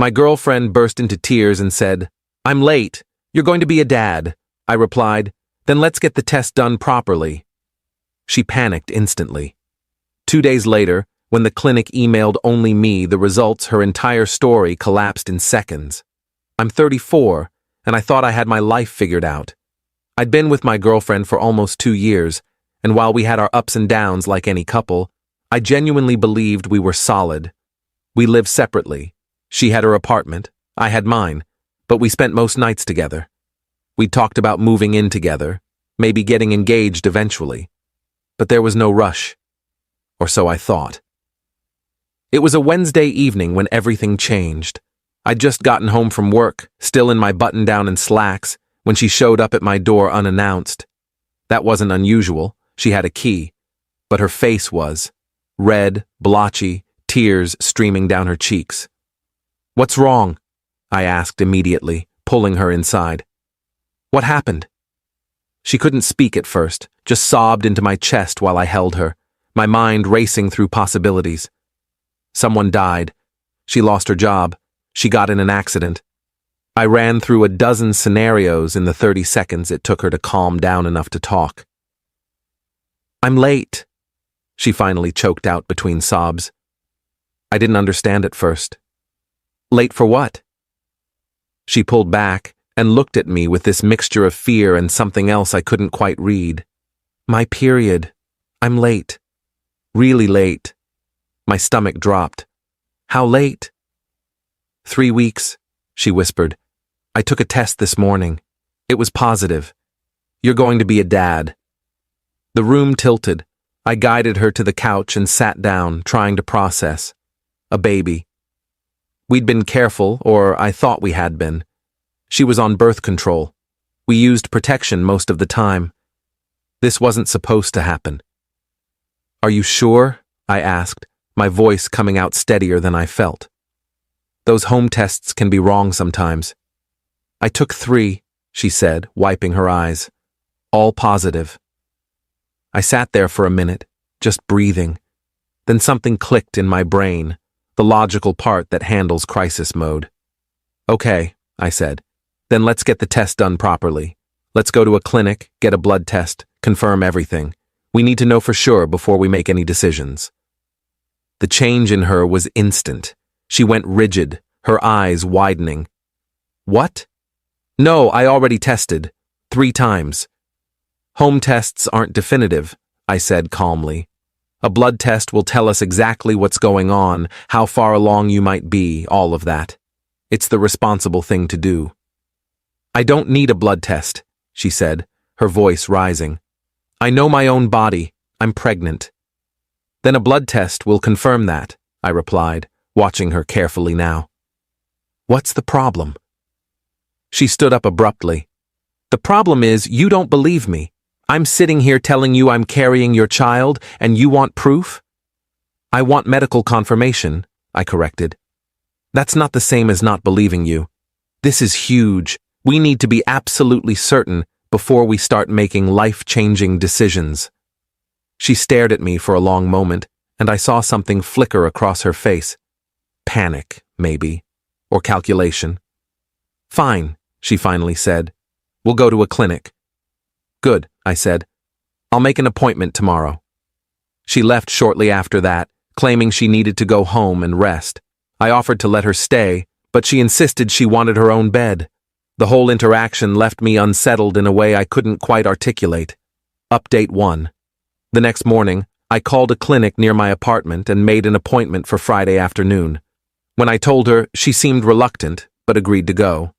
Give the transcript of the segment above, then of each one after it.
My girlfriend burst into tears and said, "I'm late. You're going to be a dad." I replied, "Then let's get the test done properly." She panicked instantly. 2 days later, when the clinic emailed only me the results, her entire story collapsed in seconds. I'm 34, and I thought I had my life figured out. I'd been with my girlfriend for almost 2 years, and while we had our ups and downs like any couple, I genuinely believed we were solid. We lived separately. She had her apartment, I had mine, but we spent most nights together. We talked about moving in together, maybe getting engaged eventually. But there was no rush. Or so I thought. It was a Wednesday evening when everything changed. I'd just gotten home from work, still in my button-down and slacks, when she showed up at my door unannounced. That wasn't unusual. She had a key. But her face was red, blotchy, tears streaming down her cheeks. "What's wrong?" I asked immediately, pulling her inside. "What happened?" She couldn't speak at first, just sobbed into my chest while I held her, my mind racing through possibilities. Someone died. She lost her job. She got in an accident. I ran through a dozen scenarios in the 30 seconds it took her to calm down enough to talk. "I'm late," she finally choked out between sobs. I didn't understand at first. "Late for what?" She pulled back and looked at me with this mixture of fear and something else I couldn't quite read. "My period. I'm late. Really late." My stomach dropped. "How late?" 3 weeks, she whispered. "I took a test this morning. It was positive. You're going to be a dad." The room tilted. I guided her to the couch and sat down, trying to process. A baby. We'd been careful, or I thought we had been. She was on birth control. We used protection most of the time. This wasn't supposed to happen. "Are you sure?" I asked, my voice coming out steadier than I felt. "Those home tests can be wrong sometimes." "I took 3, she said, wiping her eyes. "All positive." I sat there for a minute, just breathing. Then something clicked in my brain, the logical part that handles crisis mode. "Okay," I said. "Then let's get the test done properly. Let's go to a clinic, get a blood test, confirm everything. We need to know for sure before we make any decisions." The change in her was instant. She went rigid, her eyes widening. "What?" "No, I already tested. 3 times. "Home tests aren't definitive," I said calmly. "A blood test will tell us exactly what's going on, how far along you might be, all of that. It's the responsible thing to do." "I don't need a blood test," she said, her voice rising. "I know my own body. I'm pregnant." "Then a blood test will confirm that," I replied, watching her carefully now. "What's the problem?" She stood up abruptly. "The problem is you don't believe me. I'm sitting here telling you I'm carrying your child, and you want proof?" "I want medical confirmation," I corrected. "That's not the same as not believing you. This is huge. We need to be absolutely certain before we start making life-changing decisions." She stared at me for a long moment, and I saw something flicker across her face. Panic, maybe, or calculation. "Fine," she finally said. "We'll go to a clinic." "Good," I said. "I'll make an appointment tomorrow." She left shortly after that, claiming she needed to go home and rest. I offered to let her stay, but she insisted she wanted her own bed. The whole interaction left me unsettled in a way I couldn't quite articulate. Update 1. The next morning, I called a clinic near my apartment and made an appointment for Friday afternoon. When I told her, she seemed reluctant, but agreed to go.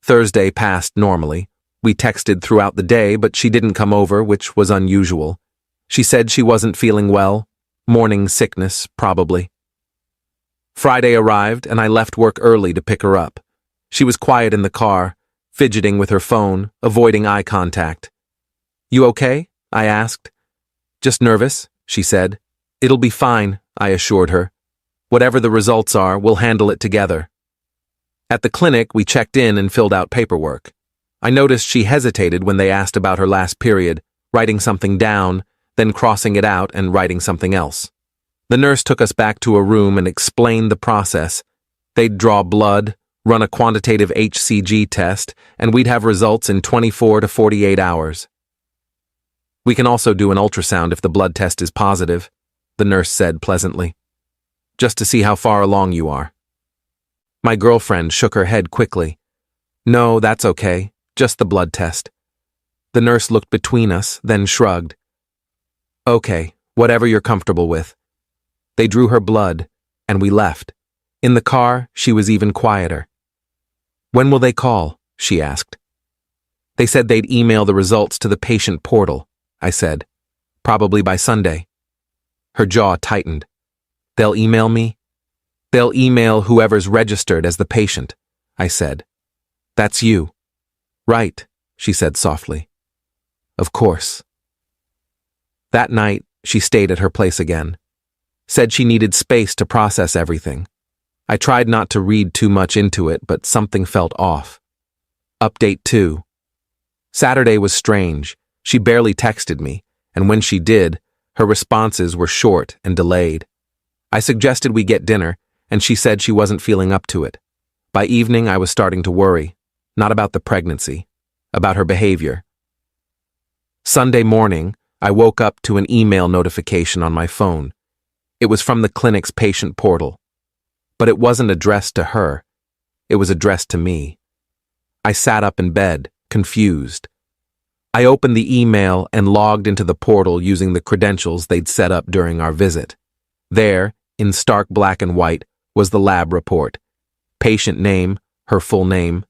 Thursday passed normally. We texted throughout the day, but she didn't come over, which was unusual. She said she wasn't feeling well. Morning sickness, probably. Friday arrived, and I left work early to pick her up. She was quiet in the car, fidgeting with her phone, avoiding eye contact. "You okay?" I asked. "Just nervous," she said. "It'll be fine," I assured her. "Whatever the results are, we'll handle it together." At the clinic, we checked in and filled out paperwork. I noticed she hesitated when they asked about her last period, writing something down, then crossing it out and writing something else. The nurse took us back to a room and explained the process. They'd draw blood, run a quantitative HCG test, and we'd have results in 24 to 48 hours. We can also do an ultrasound if the blood test is positive, the nurse said pleasantly, just to see how far along you are. My girlfriend shook her head quickly. No, that's okay, just the blood test. The nurse looked between us, then shrugged. Okay, whatever you're comfortable with. They drew her blood, and we left. In the car, she was even quieter. When will they call? She asked. They said they'd email the results to the patient portal, I said. Probably by Sunday. Her jaw tightened. They'll email me? They'll email whoever's registered as the patient, I said. That's you. Right, she said softly. Of course. That night, she stayed at her place again. Said she needed space to process everything. I tried not to read too much into it, but something felt off. Update 2. Saturday was strange. She barely texted me, and when she did, her responses were short and delayed. I suggested we get dinner, and she said she wasn't feeling up to it. By evening, I was starting to worry, not about the pregnancy, about her behavior. Sunday morning, I woke up to an email notification on my phone. It was from the clinic's patient portal. But it wasn't addressed to her. It was addressed to me. I sat up in bed, confused. I opened the email and logged into the portal using the credentials they'd set up during our visit. There, in stark black and white, was the lab report. Patient name, her full name,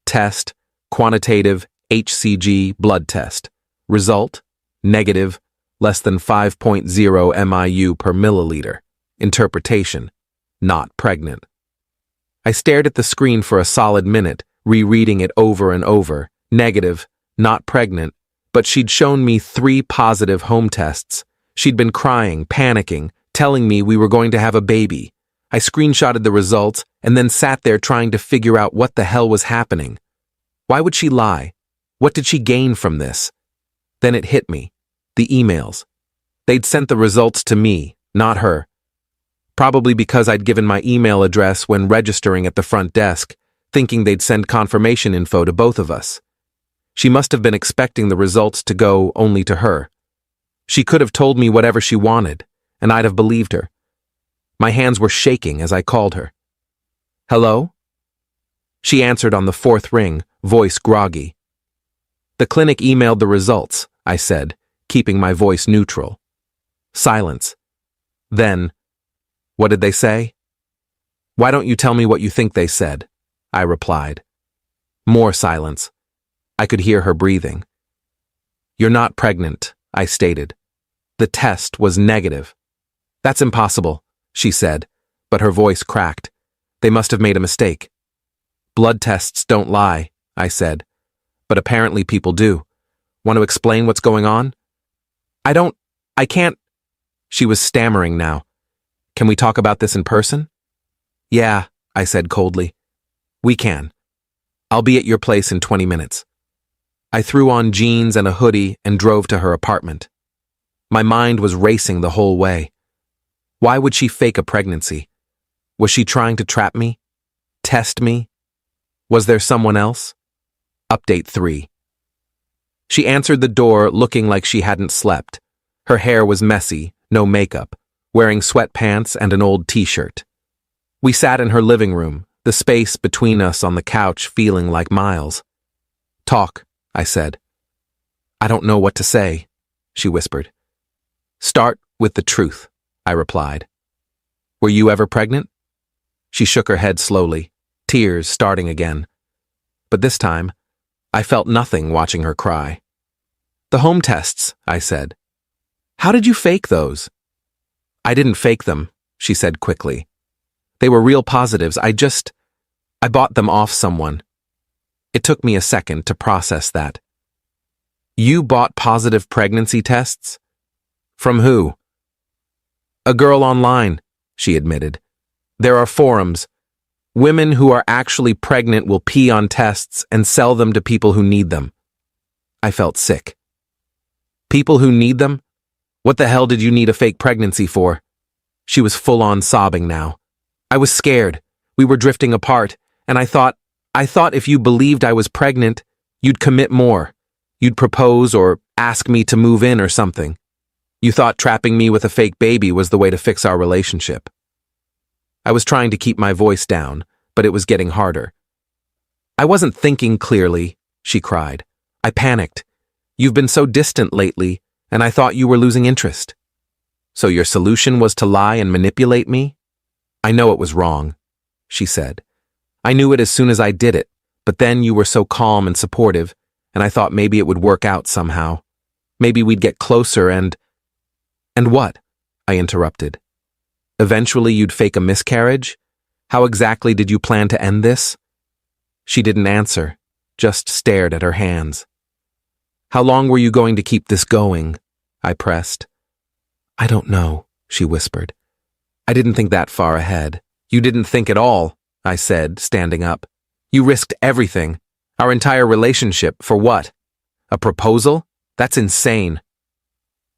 test, quantitative HCG blood test. Result, negative, less than 5.0 MIU per milliliter. Interpretation, not pregnant. I stared at the screen for a solid minute, rereading it over and over. Negative, not pregnant, but she'd shown me 3 positive home tests. She'd been crying, panicking, telling me we were going to have a baby. I screenshotted the results and then sat there trying to figure out what the hell was happening. Why would she lie? What did she gain from this? Then it hit me. The emails. They'd sent the results to me, not her. Probably because I'd given my email address when registering at the front desk, thinking they'd send confirmation info to both of us. She must have been expecting the results to go only to her. She could have told me whatever she wanted, and I'd have believed her. My hands were shaking as I called her. Hello? She answered on the 4th ring, voice groggy. The clinic emailed the results, I said, keeping my voice neutral. Silence. Then, what did they say? Why don't you tell me what you think they said? I replied. More silence. I could hear her breathing. You're not pregnant, I stated. The test was negative. That's impossible, she said, but her voice cracked. They must have made a mistake. Blood tests don't lie, I said, but apparently people do. Want to explain what's going on? I can't. She was stammering now. Can we talk about this in person? Yeah, I said coldly. We can. I'll be at your place in 20 minutes. I threw on jeans and a hoodie and drove to her apartment. My mind was racing the whole way. Why would she fake a pregnancy? Was she trying to trap me? Test me? Was there someone else? Update 3. She answered the door looking like she hadn't slept. Her hair was messy, no makeup, wearing sweatpants and an old t-shirt. We sat in her living room, the space between us on the couch feeling like miles. Talk, I said. I don't know what to say, she whispered. Start with the truth, I replied. Were you ever pregnant? She shook her head slowly, tears starting again. But this time, I felt nothing watching her cry. The home tests, I said. How did you fake those? I didn't fake them, she said quickly. They were real positives. I bought them off someone. It took me a second to process that. You bought positive pregnancy tests? From who? A girl online, she admitted. There are forums. Women who are actually pregnant will pee on tests and sell them to people who need them. I felt sick. People who need them? What the hell did you need a fake pregnancy for? She was full-on sobbing now. I was scared. We were drifting apart, and I thought if you believed I was pregnant, you'd commit more. You'd propose or ask me to move in or something. You thought trapping me with a fake baby was the way to fix our relationship. I was trying to keep my voice down, but it was getting harder. I wasn't thinking clearly, she cried. I panicked. You've been so distant lately, and I thought you were losing interest. So your solution was to lie and manipulate me? I know it was wrong, she said. I knew it as soon as I did it, but then you were so calm and supportive, and I thought maybe it would work out somehow. Maybe we'd get closer and what? I interrupted. Eventually you'd fake a miscarriage? How exactly did you plan to end this? She didn't answer, just stared at her hands. How long were you going to keep this going? I pressed. I don't know, she whispered. I didn't think that far ahead. You didn't think at all, I said, standing up. You risked everything. Our entire relationship, for what? A proposal? That's insane.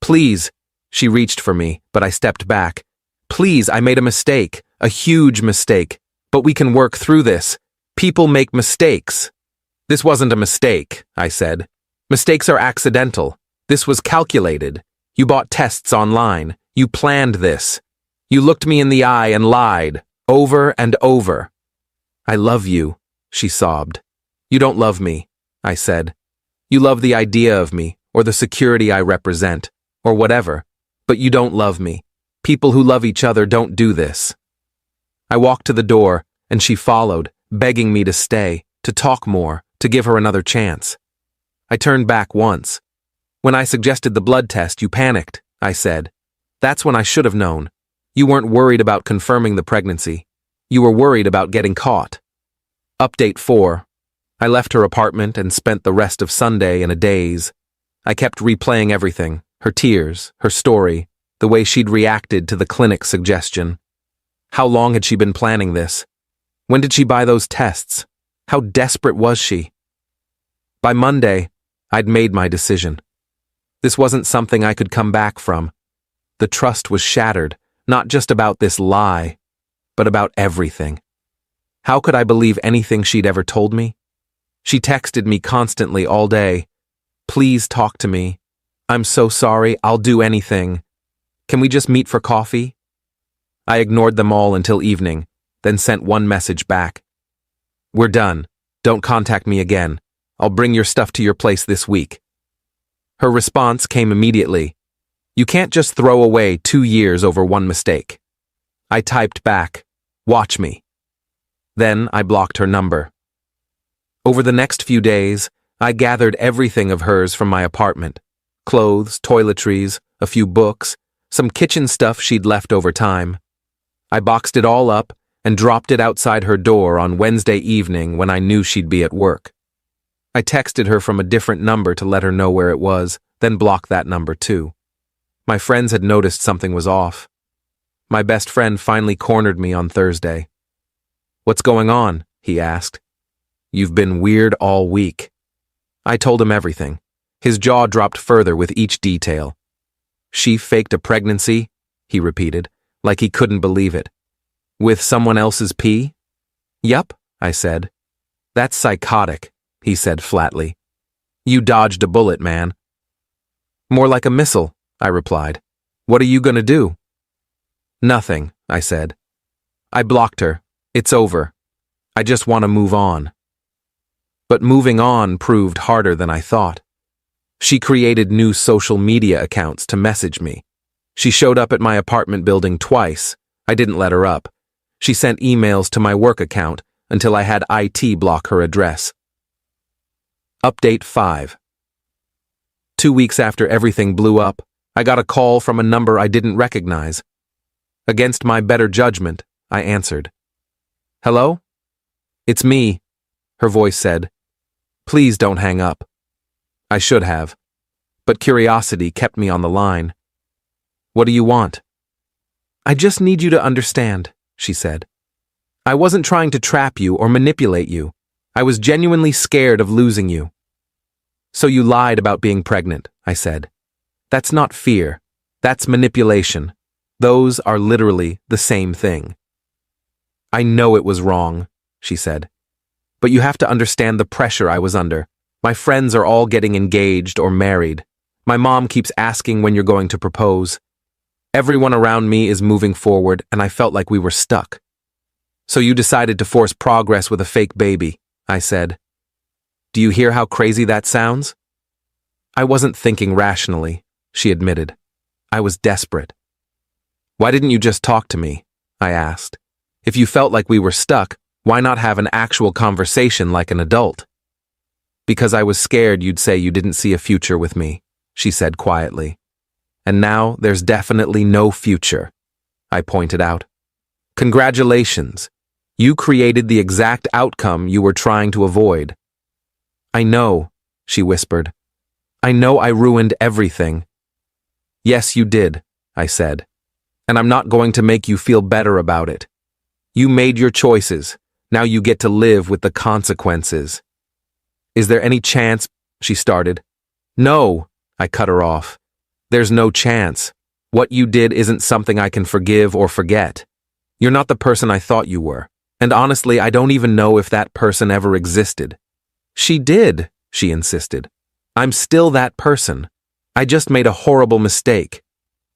Please, she reached for me, but I stepped back. Please, I made a mistake, a huge mistake, but we can work through this. People make mistakes. This wasn't a mistake, I said. Mistakes are accidental. This was calculated. You bought tests online. You planned this. You looked me in the eye and lied, over and over. I love you, she sobbed. You don't love me, I said. You love the idea of me, or the security I represent, or whatever, but you don't love me. People who love each other don't do this. I walked to the door, and she followed, begging me to stay, to talk more, to give her another chance. I turned back once. When I suggested the blood test, you panicked, I said. That's when I should have known. You weren't worried about confirming the pregnancy. You were worried about getting caught. Update 4. I left her apartment and spent the rest of Sunday in a daze. I kept replaying everything, her tears, her story, the way she'd reacted to the clinic suggestion. How long had she been planning this? When did she buy those tests? How desperate was she? By Monday, I'd made my decision. This wasn't something I could come back from. The trust was shattered, not just about this lie, but about everything. How could I believe anything she'd ever told me? She texted me constantly all day. Please talk to me. I'm so sorry, I'll do anything. Can we just meet for coffee? I ignored them all until evening, then sent one message back. We're done. Don't contact me again. I'll bring your stuff to your place this week. Her response came immediately. You can't just throw away 2 years over one mistake. I typed back, watch me. Then I blocked her number. Over the next few days, I gathered everything of hers from my apartment. Clothes, toiletries, a few books, some kitchen stuff she'd left over time. I boxed it all up and dropped it outside her door on Wednesday evening when I knew she'd be at work. I texted her from a different number to let her know where it was, then blocked that number too. My friends had noticed something was off. My best friend finally cornered me on Thursday. What's going on? He asked. You've been weird all week. I told him everything. His jaw dropped further with each detail. She faked a pregnancy, he repeated, like he couldn't believe it. With someone else's pee? Yup, I said. That's psychotic, he said flatly. You dodged a bullet, man. More like a missile, I replied. What are you gonna do? Nothing, I said. I blocked her. It's over. I just want to move on. But moving on proved harder than I thought. She created new social media accounts to message me. She showed up at my apartment building twice. I didn't let her up. She sent emails to my work account until I had IT block her address. Update 5. 2 weeks after everything blew up, I got a call from a number I didn't recognize. Against my better judgment, I answered. Hello? It's me, her voice said. Please don't hang up. I should have, but curiosity kept me on the line. What do you want? I just need you to understand, she said. I wasn't trying to trap you or manipulate you. I was genuinely scared of losing you. So you lied about being pregnant, I said. That's not fear. That's manipulation. Those are literally the same thing. I know it was wrong, she said. But you have to understand the pressure I was under. My friends are all getting engaged or married. My mom keeps asking when you're going to propose. Everyone around me is moving forward, and I felt like we were stuck. So you decided to force progress with a fake baby, I said. Do you hear how crazy that sounds? I wasn't thinking rationally, she admitted. I was desperate. Why didn't you just talk to me? I asked. If you felt like we were stuck, why not have an actual conversation like an adult? Because I was scared you'd say you didn't see a future with me, she said quietly. And now there's definitely no future, I pointed out. Congratulations. You created the exact outcome you were trying to avoid. I know, she whispered. I know I ruined everything. Yes, you did, I said. And I'm not going to make you feel better about it. You made your choices. Now you get to live with the consequences. Is there any chance? She started. No, I cut her off. There's no chance. What you did isn't something I can forgive or forget. You're not the person I thought you were. And honestly, I don't even know if that person ever existed. She did, she insisted. I'm still that person. I just made a horrible mistake.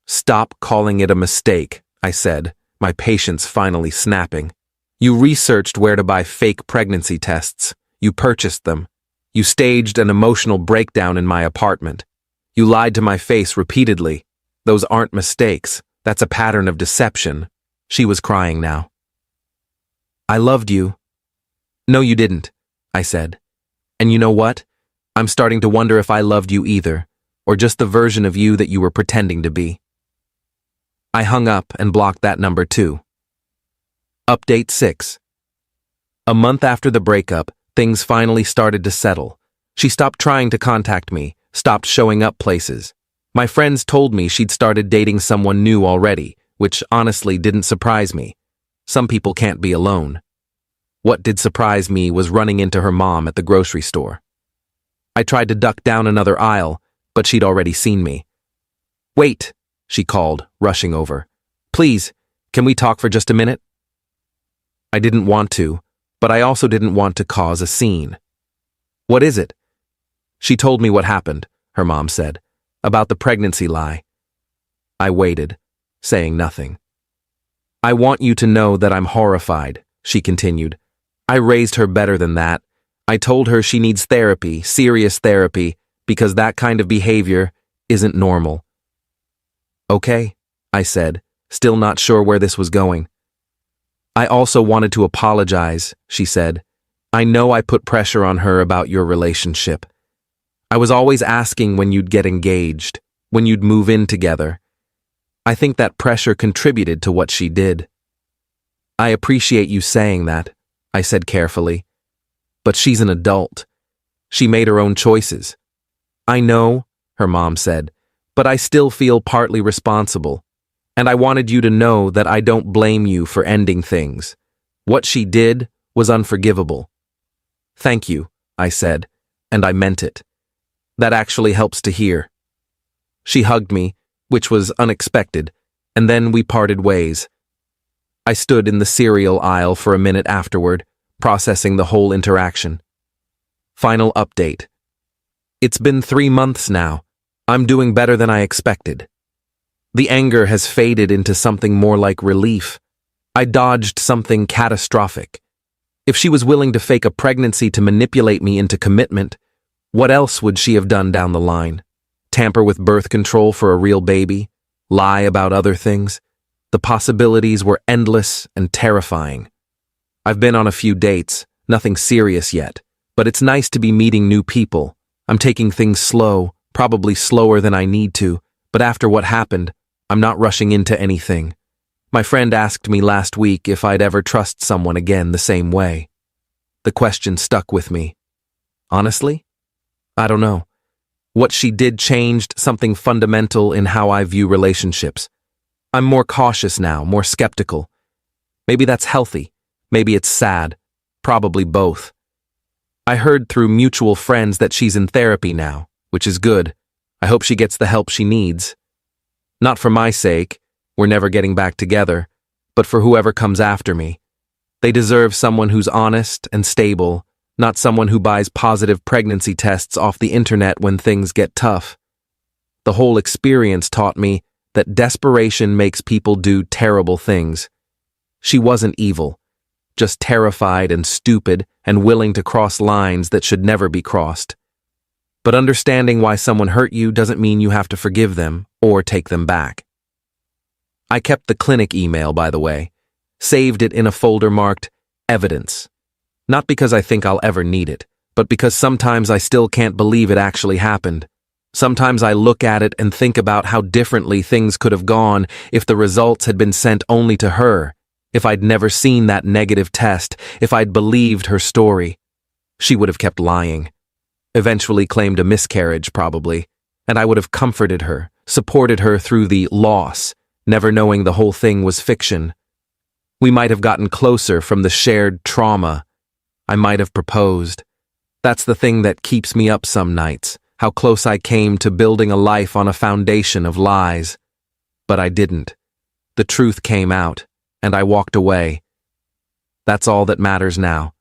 Stop calling it a mistake, I said, my patience finally snapping. You researched where to buy fake pregnancy tests. You purchased them. You staged an emotional breakdown in my apartment. You lied to my face repeatedly. Those aren't mistakes. That's a pattern of deception. She was crying now. I loved you. No, you didn't, I said. And you know what? I'm starting to wonder if I loved you either, or just the version of you that you were pretending to be. I hung up and blocked that number too. Update 6. A month after the breakup, things finally started to settle. She stopped trying to contact me, stopped showing up places. My friends told me she'd started dating someone new already, which honestly didn't surprise me. Some people can't be alone. What did surprise me was running into her mom at the grocery store. I tried to duck down another aisle, but she'd already seen me. Wait, she called, rushing over. Please, can we talk for just a minute? I didn't want to, but I also didn't want to cause a scene. What is it? She told me what happened, her mom said, about the pregnancy lie. I waited, saying nothing. I want you to know that I'm horrified, she continued. I raised her better than that. I told her she needs therapy, serious therapy, because that kind of behavior isn't normal. Okay, I said, still not sure where this was going. I also wanted to apologize, she said. I know I put pressure on her about your relationship. I was always asking when you'd get engaged, when you'd move in together. I think that pressure contributed to what she did. I appreciate you saying that, I said carefully. But she's an adult. She made her own choices. I know, her mom said, but I still feel partly responsible. And I wanted you to know that I don't blame you for ending things. What she did was unforgivable. Thank you, I said, and I meant it. That actually helps to hear. She hugged me, which was unexpected, and then we parted ways. I stood in the cereal aisle for a minute afterward, processing the whole interaction. Final update. It's been 3 months now. I'm doing better than I expected. The anger has faded into something more like relief. I dodged something catastrophic. If she was willing to fake a pregnancy to manipulate me into commitment, what else would she have done down the line? Tamper with birth control for a real baby? Lie about other things? The possibilities were endless and terrifying. I've been on a few dates, nothing serious yet, but it's nice to be meeting new people. I'm taking things slow, probably slower than I need to, but after what happened, I'm not rushing into anything. My friend asked me last week if I'd ever trust someone again the same way. The question stuck with me. Honestly? I don't know. What she did changed something fundamental in how I view relationships. I'm more cautious now, more skeptical. Maybe that's healthy. Maybe it's sad. Probably both. I heard through mutual friends that she's in therapy now, which is good. I hope she gets the help she needs. Not for my sake, we're never getting back together, but for whoever comes after me. They deserve someone who's honest and stable, not someone who buys positive pregnancy tests off the internet when things get tough. The whole experience taught me that desperation makes people do terrible things. She wasn't evil, just terrified and stupid and willing to cross lines that should never be crossed. But understanding why someone hurt you doesn't mean you have to forgive them or take them back. I kept the clinic email, by the way, saved it in a folder marked evidence. Not because I think I'll ever need it, but because sometimes I still can't believe it actually happened. Sometimes I look at it and think about how differently things could have gone if the results had been sent only to her, if I'd never seen that negative test, if I'd believed her story. She would have kept lying. Eventually claimed a miscarriage, probably, and I would have comforted her, supported her through the loss, never knowing the whole thing was fiction. We might have gotten closer from the shared trauma. I might have proposed. That's the thing that keeps me up some nights, how close I came to building a life on a foundation of lies. But I didn't. The truth came out, and I walked away. That's all that matters now.